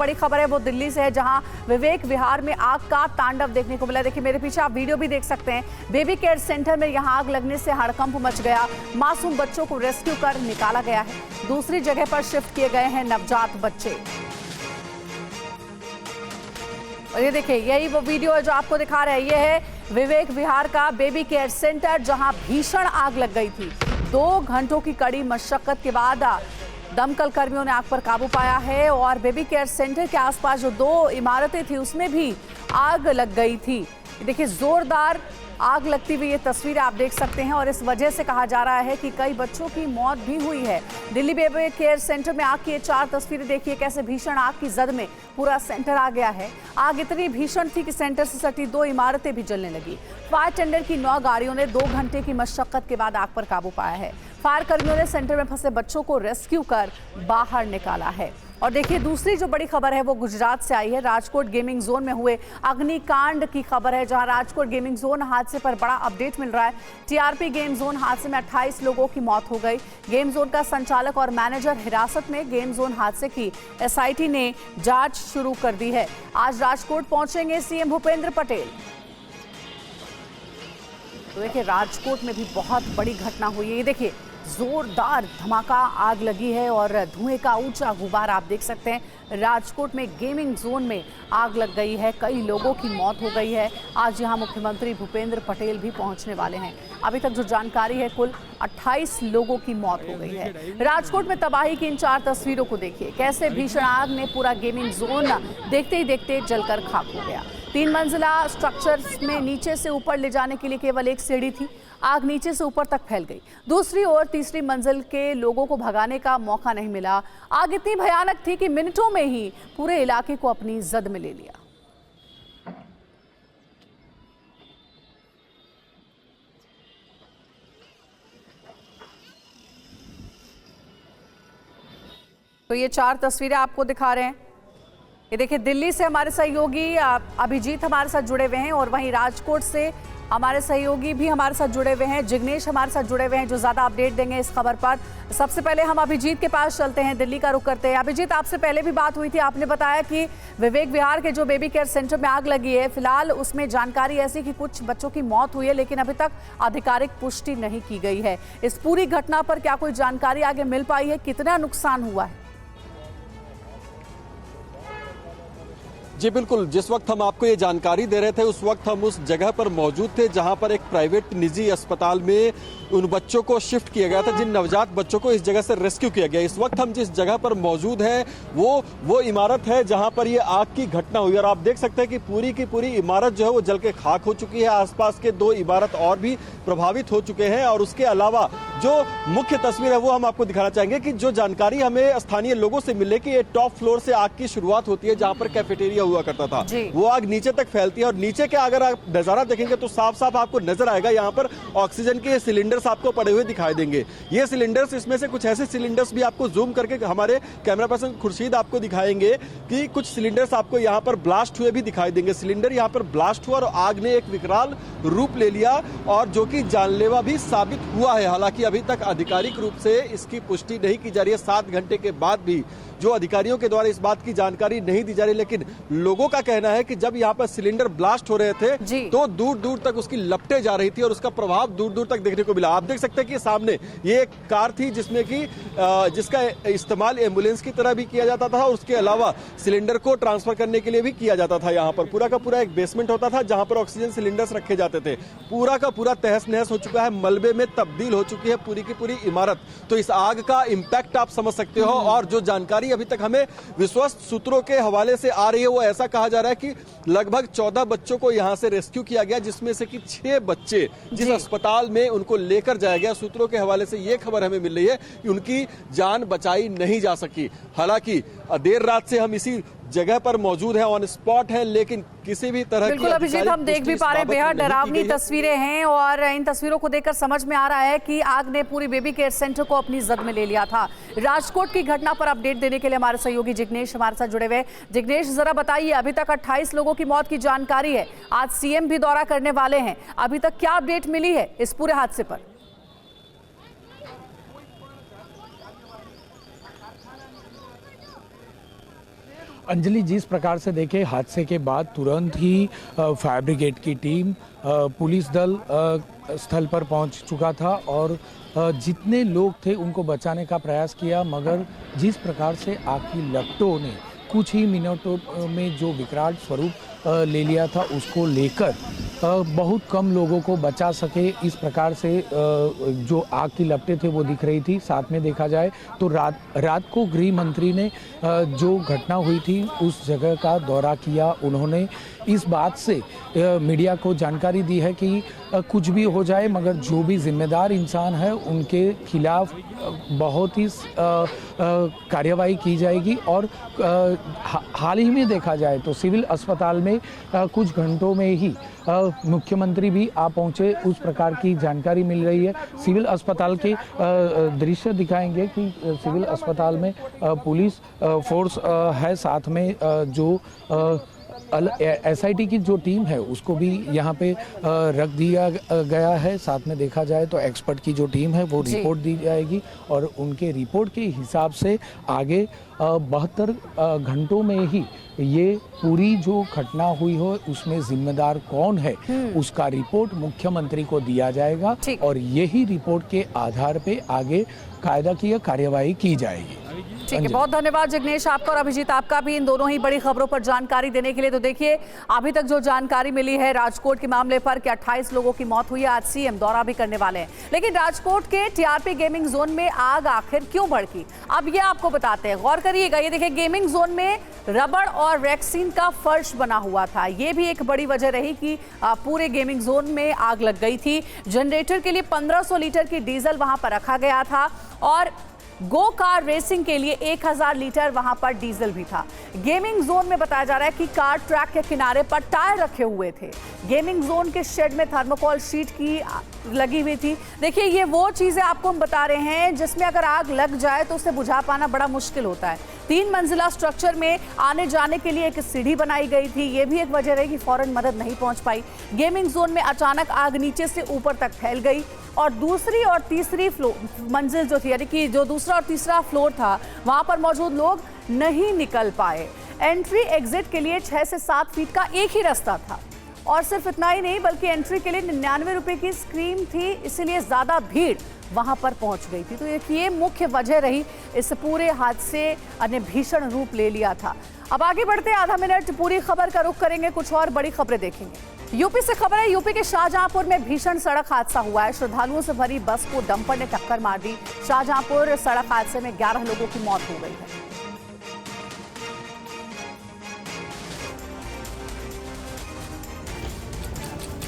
बड़ी खबर है वो दिल्ली से है, जहां विवेक विहार में आग का तांडव देखने को मिला। देखिए मेरे पीछे आप वीडियो भी देख सकते हैं। बेबी केयर सेंटर में यहां आग लगने से हड़कंप मच गया। मासूम बच्चों को रेस्क्यू कर निकाला गया है। दूसरी जगह पर शिफ्ट किए गए हैं नवजात बच्चे। और ये देखिए, यही वो वीडियो है जो आपको दिखा रहे हैं। ये है विवेक विहार का बेबी केयर सेंटर, जहां भीषण आग लग गई थी। 2 घंटों की कड़ी मशक्कत के बाद दमकल कर्मियों ने आग पर काबू पाया है। और बेबी केयर सेंटर के आसपास जो 2 इमारतें थी उसमें भी आग लग गई थी। देखिए जोरदार आग लगती हुई ये तस्वीरें आप देख सकते हैं। और इस वजह से कहा जा रहा है कि कई बच्चों की मौत भी हुई है। दिल्ली बेबी केयर सेंटर में आग की ये 4 तस्वीरें देखिए, कैसे भीषण आग की जद में पूरा सेंटर आ गया है। आग इतनी भीषण थी कि सेंटर से सटी 2 इमारतें भी जलने लगी। फायर टेंडर की 9 गाड़ियों ने 2 घंटे की मशक्कत के बाद आग पर काबू पाया है। फायर कर्मियों ने सेंटर में फंसे बच्चों को रेस्क्यू कर बाहर निकाला है। और देखिए दूसरी जो बड़ी खबर है वो गुजरात से आई है। राजकोट गेमिंग जोन में हुए अग्निकांड की खबर है, जहां राजकोट गेमिंग जोन हादसे पर बड़ा अपडेट मिल रहा है। टीआरपी गेम जोन हादसे में 28 लोगों की मौत हो गई। गेम जोन का संचालक और मैनेजर हिरासत में। गेम जोन हादसे की एसआईटी ने जांच शुरू कर दी है। आज राजकोट पहुंचेंगे सीएम भूपेंद्र पटेल। तो देखिए राजकोट में भी बहुत बड़ी घटना हुई है। ये देखिए जोरदार धमाका, आग लगी है और धुएं का ऊंचा गुबार आप देख सकते हैं। राजकोट में गेमिंग जोन में आग लग गई है, कई लोगों की मौत हो गई है। आज यहां मुख्यमंत्री भूपेंद्र पटेल भी पहुंचने वाले हैं। अभी तक जो जानकारी है कुल 28 लोगों की मौत हो गई है। राजकोट में तबाही की इन 4 तस्वीरों को देखिए, कैसे भीषण आग ने पूरा गेमिंग जोन देखते ही देखते जलकर खाक हो गया। 3 मंजिला स्ट्रक्चर में नीचे से ऊपर ले जाने के लिए केवल एक सीढ़ी थी। आग नीचे से ऊपर तक फैल गई। दूसरी ओर तीसरी मंजिल के लोगों को भगाने का मौका नहीं मिला। आग इतनी भयानक थी कि मिनटों में ही पूरे इलाके को अपनी जद में ले लिया। तो ये 4 तस्वीरें आपको दिखा रहे हैं। ये देखिए दिल्ली से हमारे सहयोगी अभिजीत हमारे साथ जुड़े हुए हैं और वहीं राजकोट से हमारे सहयोगी भी हमारे साथ जुड़े हुए हैं। जिग्नेश हमारे साथ जुड़े हुए हैं जो ज्यादा अपडेट देंगे इस खबर पर। सबसे पहले हम अभिजीत के पास चलते हैं, दिल्ली का रुख करते हैं। अभिजीत, आपसे पहले भी बात हुई थी, आपने बताया कि विवेक विहार के जो बेबी केयर सेंटर में आग लगी है, फिलहाल उसमें जानकारी ऐसी कि कुछ बच्चों की मौत हुई है, लेकिन अभी तक आधिकारिक पुष्टि नहीं की गई है। इस पूरी घटना पर क्या कोई जानकारी आगे मिल पाई है? कितना नुकसान हुआ है? जी बिल्कुल, जिस वक्त हम आपको ये जानकारी दे रहे थे उस वक्त हम उस जगह पर मौजूद थे जहां पर एक प्राइवेट निजी अस्पताल में उन बच्चों को शिफ्ट किया गया था, जिन नवजात बच्चों को इस जगह से रेस्क्यू किया गया। इस वक्त हम जिस जगह पर मौजूद हैं वो इमारत है जहां पर ये आग की घटना हुई और आप देख सकते हैं कि पूरी की पूरी इमारत जो है वो जल के खाक हो चुकी है। आसपास के 2 इमारत और भी प्रभावित हो चुके हैं। और उसके अलावा जो मुख्य तस्वीर है वो हम आपको दिखाना चाहेंगे कि जो जानकारी हमें स्थानीय लोगों से मिले कि ये टॉप फ्लोर से आग की शुरुआत होती है, जहां पर कैफेटेरिया हुआ करता था, वो आग नीचे तक फैलती है। और नीचे के अगर आप नजारा देखेंगे तो साफ साफ आपको नजर आएगा, यहाँ पर ऑक्सीजन के सिलेंडर्स आपको पड़े हुए दिखाई देंगे। ये सिलेंडर्स, इसमें से कुछ ऐसे सिलेंडर्स भी आपको जूम करके हमारे कैमरा पर्सन खुर्शीद आपको दिखाएंगे कि कुछ सिलेंडर्स आपको यहाँ पर ब्लास्ट हुए भी दिखाई देंगे। सिलेंडर यहाँ पर ब्लास्ट हुआ और आग ने एक विकराल रूप ले लिया और जो कि जानलेवा भी साबित हुआ है। हालांकि अभी तक आधिकारिक रूप से इसकी पुष्टि नहीं की जा रही है। 7 घंटे के बाद भी जो अधिकारियों के द्वारा इस बात की जानकारी नहीं दी जा रही, लेकिन लोगों का कहना है कि जब यहाँ पर सिलेंडर ब्लास्ट हो रहे थे तो दूर दूर तक उसकी लपटें जा रही थी और उसका प्रभाव दूर दूर तक देखने को मिला। आप देख सकते हैं कि सामने ये एक कार थी जिसमें कि जिसका इस्तेमाल एम्बुलेंस की तरह भी किया जाता था और उसके अलावा सिलेंडर को ट्रांसफर करने के लिए भी किया जाता था। यहाँ पर पूरा का पूरा एक बेसमेंट होता था जहां पर ऑक्सीजन सिलेंडर्स रखे जाते थे। पूरा का पूरा तहस नहस हो चुका है, मलबे में तब्दील हो चुकी है पूरी की पूरी इमारत। तो इस आग का इंपैक्ट आप समझ सकते हो। और जो जानकारी अभी तक हमें विश्वस्त सूत्रों के हवाले से आ रही है वो ऐसा कहा जा रहा है कि लगभग 14 बच्चों को यहां से रेस्क्यू किया गया, जिसमें से कि 6 बच्चे जिस अस्पताल में उनको लेकर जाया गया, सूत्रों के हवाले से ये खबर हमें मिल रही है कि उनकी जान बचाई नहीं जा सकी। हालांकि देर रात से हम इसी जगह पर मौजूद है, ऑन स्पॉट है, लेकिन किसी भी तरह बिल्कुल अभिजीत, हम देख भी पा रहे हैं बेहद डरावनी तस्वीरें हैं और इन तस्वीरों को देखकर समझ में आ रहा है कि आग ने पूरी बेबी केयर सेंटर को अपनी जद में ले लिया था। राजकोट की घटना पर अपडेट देने के लिए हमारे सहयोगी जिग्नेश हमारे साथ जुड़े हुए। जिग्नेश, जरा बताइए, अभी तक 28 लोगों की मौत की जानकारी है, आज सीएम भी दौरा करने वाले हैं, अभी तक क्या अपडेट मिली है इस पूरे हादसे पर? अंजलि, जिस प्रकार से देखे हादसे के बाद तुरंत ही फायर ब्रिगेड की टीम, पुलिस दल स्थल पर पहुंच चुका था और जितने लोग थे उनको बचाने का प्रयास किया, मगर जिस प्रकार से आग की लपटों ने कुछ ही मिनटों में जो विकराल स्वरूप ले लिया था, उसको लेकर बहुत कम लोगों को बचा सके। इस प्रकार से जो आग की लपटें थे वो दिख रही थी। साथ में देखा जाए तो रात को गृह मंत्री ने जो घटना हुई थी उस जगह का दौरा किया। उन्होंने इस बात से मीडिया को जानकारी दी है कि कुछ भी हो जाए मगर जो भी जिम्मेदार इंसान है उनके खिलाफ बहुत ही कार्रवाई की जाएगी। और हाल ही में देखा जाए तो सिविल अस्पताल में कुछ घंटों में ही मुख्यमंत्री भी आ पहुंचे, उस प्रकार की जानकारी मिल रही है। सिविल अस्पताल के दृश्य दिखाएंगे कि सिविल अस्पताल में पुलिस फोर्स है, साथ में जो SIT की जो टीम है उसको भी यहाँ पे रख दिया गया है। साथ में देखा जाए तो एक्सपर्ट की जो टीम है वो रिपोर्ट दी जाएगी और उनके रिपोर्ट के हिसाब से आगे 72 घंटों में ही ये पूरी जो घटना हुई हो उसमें जिम्मेदार कौन है उसका रिपोर्ट मुख्यमंत्री को दिया जाएगा और यही रिपोर्ट के आधार पे आगे कायदा की कार्यवाही की जाएगी। ठीक है, बहुत धन्यवाद जिग्नेश आपका और अभिजीत आपका भी इन दोनों ही बड़ी खबरों पर जानकारी देने के लिए। तो देखिए, अभी तक जो जानकारी मिली है राजकोट के मामले पर कि 28 लोगों की मौत हुई है। आज सीएम दौरा भी करने वाले हैं, लेकिन राजकोट के TRP गेमिंग जोन में आग आखिर क्यों भड़की, अब ये आपको बताते हैं। गौर करिएगा, ये देखिए गेमिंग जोन में रबड़ और रेक्सीन का फर्श बना हुआ था। ये भी एक बड़ी वजह रही कि पूरे गेमिंग जोन में आग लग गई थी। जनरेटर के लिए 1500 लीटर की डीजल वहां पर रखा गया था और गो कार रेसिंग के लिए 1000 लीटर वहां पर डीजल भी था। गेमिंग जोन में बताया जा रहा है कि कार ट्रैक के किनारे पर टायर रखे हुए थे। गेमिंग जोन के शेड में थर्मोकोल शीट की लगी हुई थी। देखिए, ये वो चीजें आपको हम बता रहे हैं जिसमें अगर आग लग जाए तो उसे बुझा पाना बड़ा मुश्किल होता है। 3 मंजिला स्ट्रक्चर में आने जाने के लिए एक सीढ़ी बनाई गई थी, ये भी एक वजह रही कि फौरन मदद नहीं पहुंच पाई। गेमिंग जोन में अचानक आग नीचे से ऊपर तक फैल गई और दूसरी और तीसरी मंजिल जो थी, यानी कि जो दूसरा और तीसरा फ्लोर था, वहां पर मौजूद लोग नहीं निकल पाए। एंट्री एग्जिट के लिए 6 से 7 फीट का एक ही रास्ता था और सिर्फ इतना ही नहीं बल्कि एंट्री के लिए 99 रुपए की स्क्रीन थी, इसलिए ज्यादा भीड़ वहां पर पहुंच गई थी। तो ये मुख्य वजह रही इस पूरे हादसे ने भीषण रूप ले लिया था। अब आगे बढ़ते, आधा मिनट पूरी खबर का रुख करेंगे, कुछ और बड़ी खबरें देखेंगे। यूपी से खबर है, यूपी के शाहजहांपुर में भीषण सड़क हादसा हुआ है। श्रद्धालुओं से भरी बस को डंपर ने टक्कर मार दी। शाहजहांपुर सड़क हादसे में 11 लोगों की मौत हो गई है।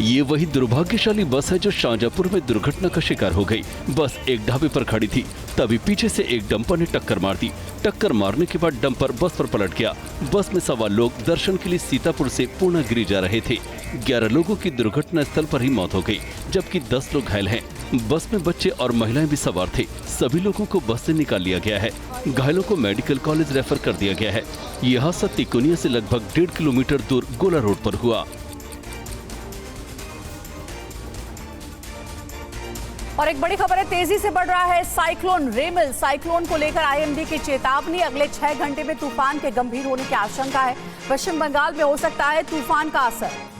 ये वही दुर्भाग्यशाली बस है जो शाहजहांपुर में दुर्घटना का शिकार हो गई। बस एक ढाबे पर खड़ी थी, तभी पीछे से एक डंपर ने टक्कर मार दी। टक्कर मारने के बाद डंपर बस पर पलट गया। बस में सवार लोग दर्शन के लिए सीतापुर से पूर्णागिरी जा रहे थे। 11 लोगों की दुर्घटना स्थल पर ही मौत हो गई, जबकि 10 लोग घायल हैं। बस में बच्चे और महिलाएं भी सवार थे। सभी लोगों को बस से निकाल लिया गया है। घायलों को मेडिकल कॉलेज रेफर कर दिया गया है। यह हादसा तिकोनिया से लगभग 1.5 किलोमीटर दूर गोला रोड पर हुआ। और एक बड़ी खबर है, तेजी से बढ़ रहा है साइक्लोन रेमल। साइक्लोन को लेकर IMD की चेतावनी, अगले 6 घंटे में तूफान के गंभीर होने की आशंका है। पश्चिम बंगाल में हो सकता है तूफान का असर।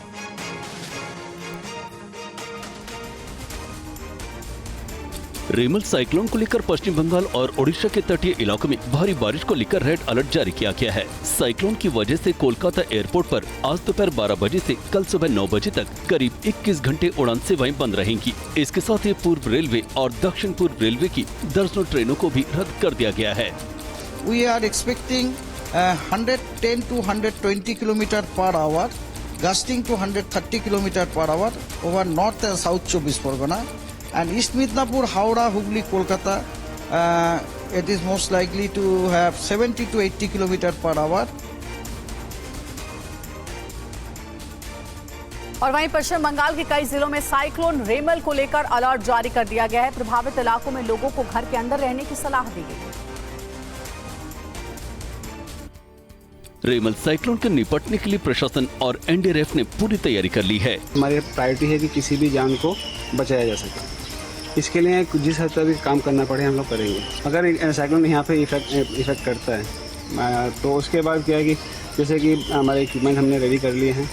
रेमल साइक्लोन को लेकर पश्चिम बंगाल और ओडिशा के तटीय इलाकों में भारी बारिश को लेकर रेड अलर्ट जारी किया गया है। साइक्लोन की वजह से कोलकाता एयरपोर्ट पर आज दोपहर 12 बजे से कल सुबह 9 बजे तक करीब 21 घंटे उड़ान सेवाएं बंद रहेंगी। इसके साथ ही पूर्व रेलवे और दक्षिण पूर्व रेलवे की दर्जनों ट्रेनों को भी रद्द कर दिया गया है। We are expecting 110 to 120 km per hour, gusting to 130 km per hour over North and South Chobis Pargana. And East Midnapur, Howrah, Hubli, Kolkata, it is most likely to have 70 to 80 km per hour. और वहीं पश्चिम बंगाल के कई जिलों में cyclone रेमल को लेकर alert जारी कर दिया गया है। प्रभावित इलाकों में लोगों को घर के अंदर रहने की सलाह दी गई है। रेमल साइक्लोन के निपटने के लिए प्रशासन और NDRF ने पूरी तैयारी कर ली है। हमारी प्रायोरिटी है कि किसी भी जान को बचाया जा सके। इसके लिए जिस हद तक भी काम करना पड़े हम लोग करेंगे। अगर साइक्लोन यहाँ पे इफेक्ट करता है तो उसके बाद क्या है कि जैसे कि हमारे इक्विपमेंट हमने रेडी कर लिए हैं,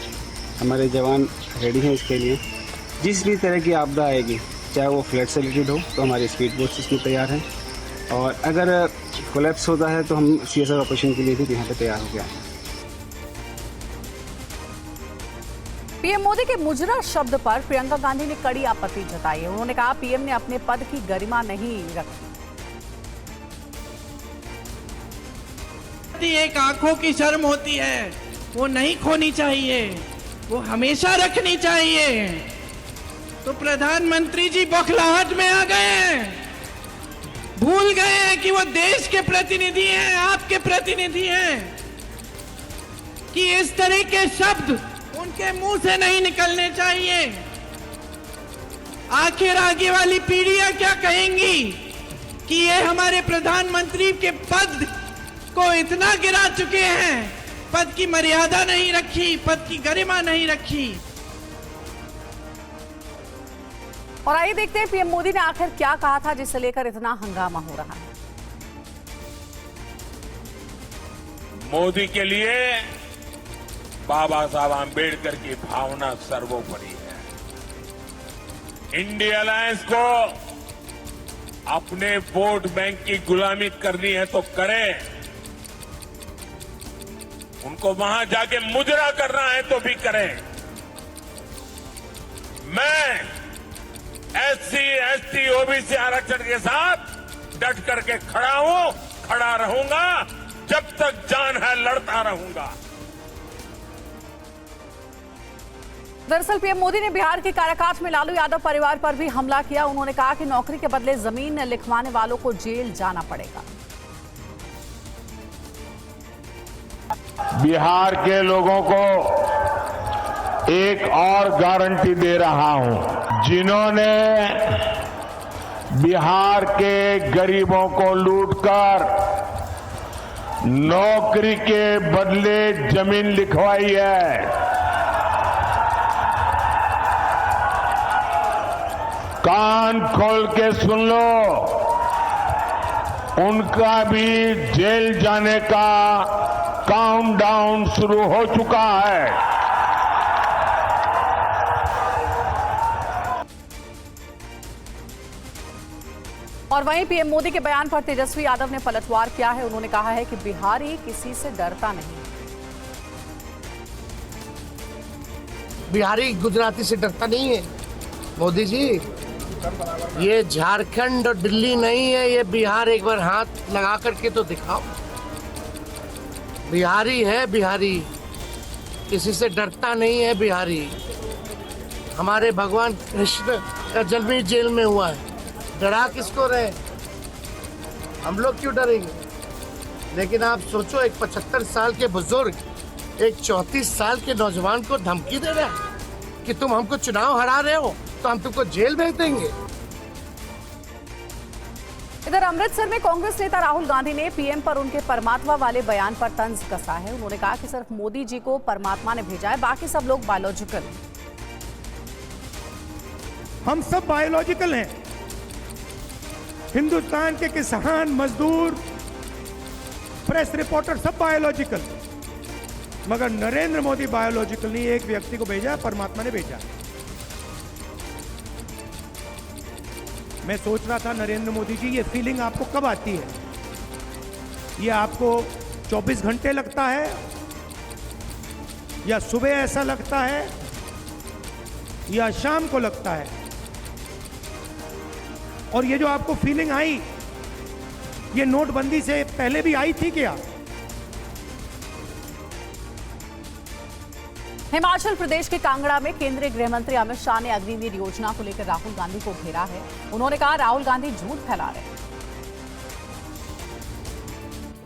हमारे जवान रेडी हैं इसके लिए। जिस भी तरह की आपदा आएगी, चाहे वो फ्लड से रिलेटेड हो, तो हमारे स्पीड बोट्स इसमें तैयार हैं, और अगर कोलैप्स होता है तो हम CSR ऑपरेशन के लिए भी यहाँ पे तैयार हो गया है। पीएम मोदी के मुजरा शब्द पर प्रियंका गांधी ने कड़ी आपत्ति जताई है। उन्होंने कहा पीएम ने अपने पद की गरिमा नहीं रखी। एक आंखों की शर्म होती है, वो नहीं खोनी चाहिए, वो हमेशा रखनी चाहिए। तो प्रधानमंत्री जी बौखलाहट में आ गए हैं, भूल गए हैं कि वो देश के प्रतिनिधि हैं, आपके प्रतिनिधि हैं, कि इस तरह के शब्द उनके मुंह से नहीं निकलने चाहिए। आखिर आगे वाली पीढ़ियां क्या कहेंगी कि ये हमारे प्रधानमंत्री के पद को इतना गिरा चुके हैं, पद की मर्यादा नहीं रखी, पद की गरिमा नहीं रखी। और आइए देखते हैं पीएम मोदी ने आखिर क्या कहा था जिसे लेकर इतना हंगामा हो रहा है। मोदी के लिए बाबा साहब आम्बेडकर की भावना सर्वोपरि है। इंडिया अलायंस को अपने वोट बैंक की गुलामी करनी है तो करें, उनको वहां जाके मुजरा करना है तो भी करें। मैं SC, ST, OBC आरक्षण के साथ डट करके खड़ा हूं, खड़ा रहूंगा, जब तक जान है लड़ता रहूंगा। दरअसल पीएम मोदी ने बिहार के काराकाट में लालू यादव परिवार पर भी हमला किया। उन्होंने कहा कि नौकरी के बदले जमीन लिखवाने वालों को जेल जाना पड़ेगा। बिहार के लोगों को एक और गारंटी दे रहा हूं, जिन्होंने बिहार के गरीबों को लूटकर नौकरी के बदले जमीन लिखवाई है, कान खोल के सुन लो, उनका भी जेल जाने का काउंटडाउन शुरू हो चुका है। और वहीं पीएम मोदी के बयान पर तेजस्वी यादव ने पलटवार किया है। उन्होंने कहा है कि बिहारी किसी से डरता नहीं। बिहारी गुजराती से डरता नहीं है मोदी जी। ये झारखंड और दिल्ली नहीं है, ये बिहार। एक बार हाथ लगा करके तो दिखाओ। बिहारी है, बिहारी किसी से डरता नहीं है। बिहारी हमारे भगवान कृष्ण का जन्म भी जेल में हुआ है, डरा किसको रहे? हम लोग क्यों डरेंगे? लेकिन आप सोचो, एक 75 साल के बुजुर्ग एक 34 साल के नौजवान को धमकी दे रहा है कि तुम हमको चुनाव हरा रहे हो तो हम तुमको जेल भेज देंगे। इधर अमृतसर में कांग्रेस नेता राहुल गांधी ने पीएम पर उनके परमात्मा वाले बयान पर तंज कसा है। उन्होंने कहा कि सिर्फ मोदी जी को परमात्मा ने भेजा है, बाकी सब लोग बायोलॉजिकल हैं। हम सब बायोलॉजिकल हैं। हिंदुस्तान के किसान, मजदूर, प्रेस रिपोर्टर सब बायोलॉजिकल, मगर नरेंद्र मोदी बायोलॉजिकल नहीं। एक व्यक्ति को भेजा, परमात्मा ने भेजा। मैं सोच रहा था, नरेंद्र मोदी जी, ये फीलिंग आपको कब आती है? ये आपको 24 घंटे लगता है या सुबह ऐसा लगता है या शाम को लगता है? और ये जो आपको फीलिंग आई, ये नोटबंदी से पहले भी आई थी क्या? हिमाचल प्रदेश के कांगड़ा में केंद्रीय गृह मंत्री अमित शाह ने अग्निवीर योजना को लेकर राहुल गांधी को घेरा है। उन्होंने कहा राहुल गांधी झूठ फैला रहे हैं।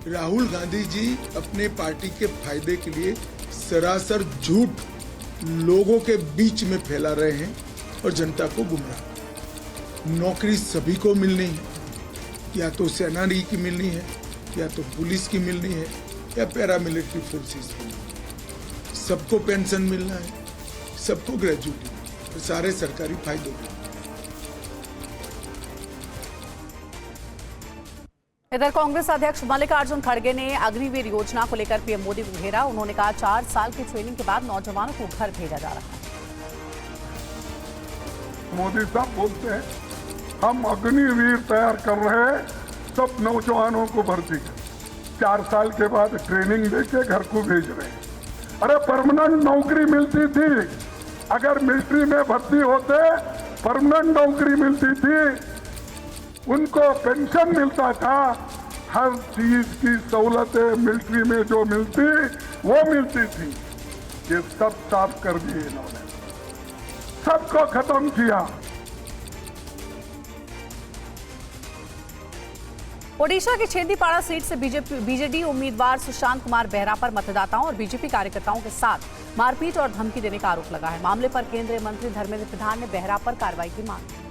राहुल गांधी जी अपने पार्टी के फायदे के लिए सरासर झूठ लोगों के बीच में फैला रहे हैं और जनता को गुमराह। नौकरी सभी को मिलनी है, या तो सेना की मिलनी है, या तो पुलिस की मिलनी है, या पैरामिलिट्री फोर्सेस की। सबको पेंशन मिलना है, सबको ग्रेजुएटी, सारे सरकारी फायदे। इधर कांग्रेस अध्यक्ष मल्लिकार्जुन खड़गे ने अग्निवीर योजना को लेकर पीएम मोदी को घेरा। उन्होंने कहा 4 साल की ट्रेनिंग के बाद नौजवानों को घर भेजा जा रहा है। मोदी साहब बोलते हैं हम अग्निवीर तैयार कर रहे हैं, सब नौजवानों को भर्ती कर 4 साल के बाद ट्रेनिंग देके घर को भेज रहे हैं। अरे परमानेंट नौकरी मिलती थी, अगर मिलिट्री में भर्ती होते परमानेंट नौकरी मिलती थी, उनको पेंशन मिलता था, हर चीज की सहूलतें मिलिट्री में जो मिलती वो मिलती थी। ये सब साफ कर दिए इन्होंने, सबको खत्म किया। ओडिशा की छेंदीपाड़ा सीट से बीजेडी उम्मीदवार सुशांत कुमार बेहरा पर मतदाताओं और बीजेपी कार्यकर्ताओं के साथ मारपीट और धमकी देने का आरोप लगा है। मामले पर केंद्रीय मंत्री धर्मेंद्र प्रधान ने बेहरा पर कार्रवाई की मांग की।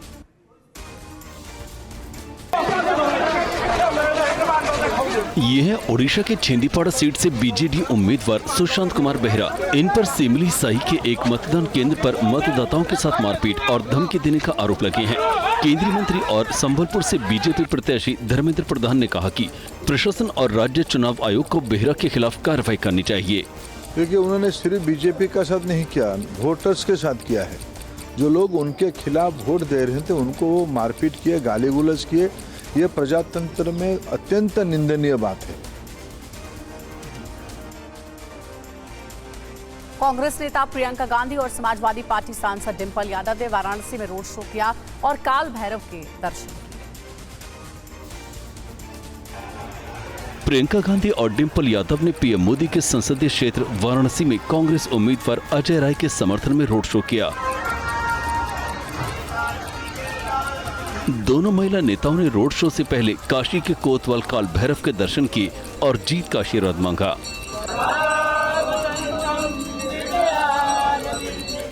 ये है ओडिशा के छेंदीपाड़ा सीट से बीजेडी उम्मीदवार सुशांत कुमार बेहरा। इन पर सिमली साई के एक मतदान केंद्र पर मतदाताओं के साथ मारपीट और धमकी देने का आरोप लगे हैं। केंद्रीय मंत्री और संबलपुर से बीजेपी प्रत्याशी धर्मेंद्र प्रधान ने कहा कि प्रशासन और राज्य चुनाव आयोग को बेहरा के खिलाफ कार्रवाई करनी चाहिए। क्योंकि उन्होंने सिर्फ बीजेपी का साथ नहीं किया, वोटर्स के साथ किया है। जो लोग उनके खिलाफ वोट दे रहे थे उनको वो मारपीट किए, गाली गुलज किए। ये प्रजातंत्र में अत्यंत निंदनीय बात है। कांग्रेस नेता प्रियंका गांधी और समाजवादी पार्टी सांसद डिंपल यादव ने वाराणसी में रोड शो किया और काल भैरव के दर्शन किए। प्रियंका गांधी और डिंपल यादव ने पीएम मोदी के संसदीय क्षेत्र वाराणसी में कांग्रेस उम्मीदवार अजय राय के समर्थन में रोड शो किया। दोनों महिला नेताओं ने रोड शो से पहले काशी के कोतवाल काल भैरव के दर्शन किए और जीत का आशीर्वाद मांगा।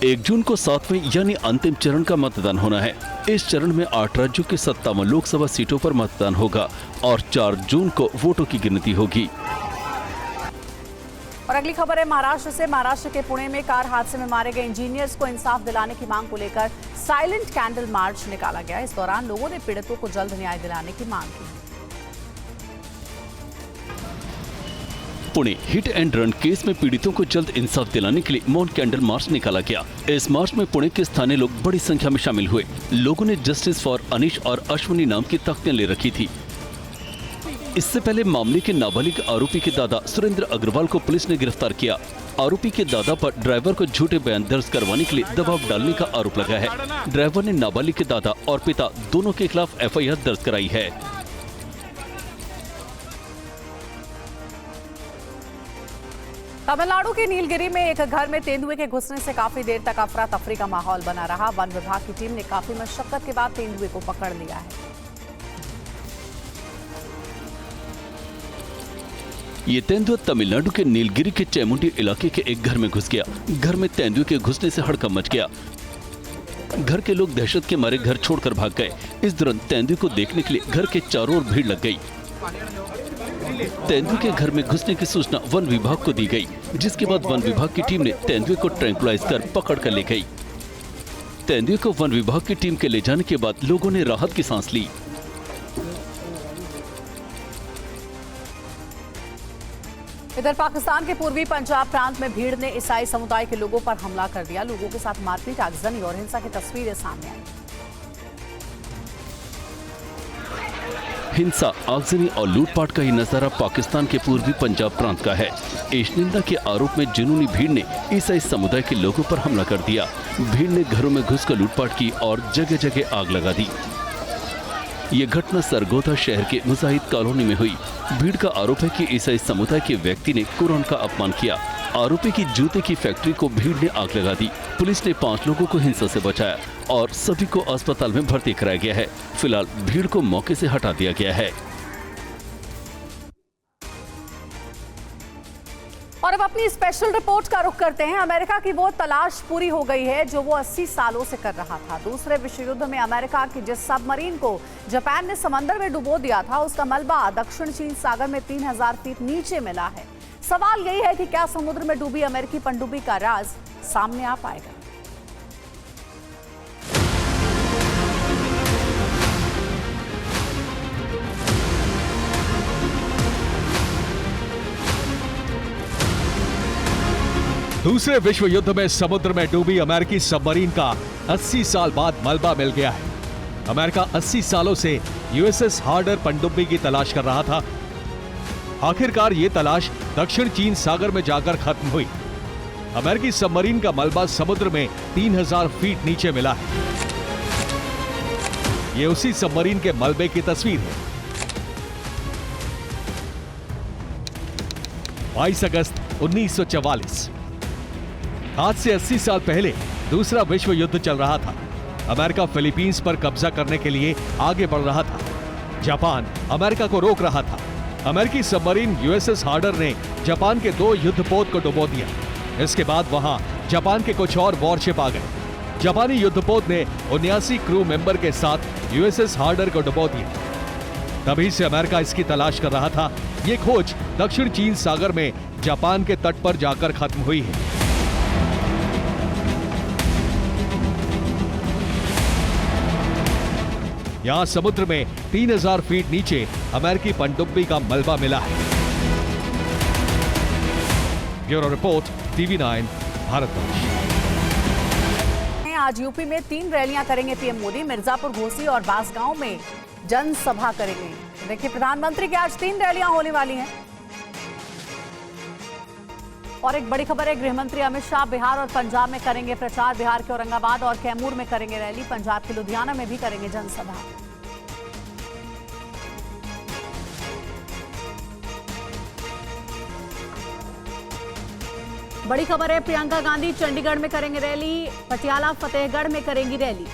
1 जून को 7वें यानी अंतिम चरण का मतदान होना है। इस चरण में 8 राज्यों के 57 लोकसभा सीटों पर मतदान होगा और 4 जून को वोटों की गिनती होगी। और अगली खबर है महाराष्ट्र से। महाराष्ट्र के पुणे में कार हादसे में मारे गए इंजीनियर्स को इंसाफ दिलाने की मांग को लेकर साइलेंट कैंडल मार्च निकाला गया। इस दौरान लोगों ने पीड़ितों को जल्द न्याय दिलाने की मांग की। Pune hit and run case में पीड़ितों को जल्द इंसाफ दिलाने के लिए मौन कैंडल मार्च निकाला गया। इस मार्च में पुणे के स्थानीय लोग बड़ी संख्या में शामिल हुए। लोगों ने जस्टिस फॉर अनीश और अश्विनी नाम की तख्तियां ले रखी थी। इससे पहले मामले के नाबालिग आरोपी के दादा सुरेंद्र अग्रवाल को पुलिस ने गिरफ्तार किया। आरोपी के दादा पर ड्राइवर को झूठे बयान दर्ज करवाने के लिए दबाव डालने का आरोप लगा है। ड्राइवर ने नाबालिग के दादा और पिता दोनों के खिलाफ एफआईआर दर्ज कराई है। तमिलनाडु के नीलगिरी में एक घर में तेंदुए के घुसने से काफी देर तक अफरा तफरी का माहौल बना रहा। वन विभाग की टीम ने काफी मशक्कत के बाद तेंदुए को पकड़ लिया है। ये तेंदुआ तमिलनाडु के नीलगिरी के चेमुंडी इलाके के एक घर में घुस गया। घर में तेंदुए के घुसने से हड़कंप मच गया। घर के लोग दहशत के मारे घर छोड़कर भाग गए। इस दौरान तेंदुए को देखने के लिए घर के चारों ओर भीड़ लग गई। तेंदुए के घर में घुसने की सूचना वन विभाग को दी गई, जिसके बाद वन विभाग की टीम ने तेंदुए को ट्रैंकुलाइज कर पकड़ कर ले गई। तेंदुए को वन विभाग की टीम के ले जाने के बाद लोगों ने राहत की सांस ली। इधर पाकिस्तान के पूर्वी पंजाब प्रांत में भीड़ ने ईसाई समुदाय के लोगों पर हमला कर दिया। लोगों के साथ मारपीट, आगजनी और हिंसा की तस्वीरें सामने आई। हिंसा, आगजनी और लूटपाट का ये नजारा पाकिस्तान के पूर्वी पंजाब प्रांत का है। एशनिंदा के आरोप में जुनूनी भीड़ ने ईसाई समुदाय के लोगों पर हमला कर दिया। भीड़ ने घरों में घुसकर लूटपाट की और जगह जगह आग लगा दी। ये घटना सरगोधा शहर के मुजाहिद कॉलोनी में हुई। भीड़ का आरोप है कि ईसाई समुदाय के व्यक्ति ने कुरान का अपमान किया। आरोपी की जूते की फैक्ट्री को भीड़ ने आग लगा दी। पुलिस ने 5 लोगों को हिंसा से बचाया और सभी को अस्पताल में भर्ती कराया गया है। फिलहाल भीड़ को मौके से हटा दिया गया है। और अब अपनी स्पेशल रिपोर्ट का रुख करते हैं। अमेरिका की वो तलाश पूरी हो गई है जो वो 80 सालों से कर रहा था। दूसरे विश्व युद्ध में अमेरिका की जिस सबमरीन को जापान ने समंदर में डुबो दिया था, उसका मलबा दक्षिण चीन सागर में 3000 फीट नीचे मिला है। सवाल यही है कि क्या समुद्र में डूबी अमेरिकी पनडुब्बी का राज सामने आ पाएगा। दूसरे विश्व युद्ध में समुद्र में डूबी अमेरिकी सबमरीन का 80 साल बाद मलबा मिल गया है। अमेरिका 80 सालों से यूएसएस हार्डर पनडुब्बी की तलाश कर रहा था। आखिरकार ये तलाश दक्षिण चीन सागर में जाकर खत्म हुई। अमेरिकी सबमरीन का मलबा समुद्र में 3000 फीट नीचे मिला है। ये उसी सबमरीन के मलबे की तस्वीर है। 22 अगस्त 1944। आज से 80 साल पहले दूसरा विश्व युद्ध चल रहा था। अमेरिका फिलीपींस पर कब्जा करने के लिए आगे बढ़ रहा था। जापान अमेरिका को रोक रहा था। अमेरिकी सबमरीन यूएसएस हार्डर ने जापान के 2 युद्धपोत को डुबो दिया। इसके बाद वहां जापान के कुछ और वॉरशिप आ गए। जापानी युद्धपोत ने 79 क्रू मेंबर के साथ यूएसएस हार्डर को डुबो दिया। तभी से अमेरिका इसकी तलाश कर रहा था। ये खोज दक्षिण चीन सागर में जापान के तट पर जाकर खत्म हुई है। यहां समुद्र में 3000 फीट नीचे अमेरिकी पनडुब्बी का मलबा मिला है। Bureau report, TV9 Bharatvarsh. आज यूपी में 3 रैलियां करेंगे पीएम मोदी। मिर्जापुर, घोसी और बांसगांव में जनसभा करेंगे। देखिए, प्रधानमंत्री की आज 3 रैलियां होने वाली हैं। और एक बड़ी खबर है, गृहमंत्री अमित शाह बिहार और पंजाब में करेंगे प्रचार। बिहार के औरंगाबाद और कैमूर में करेंगे रैली। पंजाब के लुधियाना में भी करेंगे जनसभा। बड़ी खबर है, प्रियंका गांधी चंडीगढ़ में करेंगे रैली। पटियाला, फतेहगढ़ में करेंगी रैली।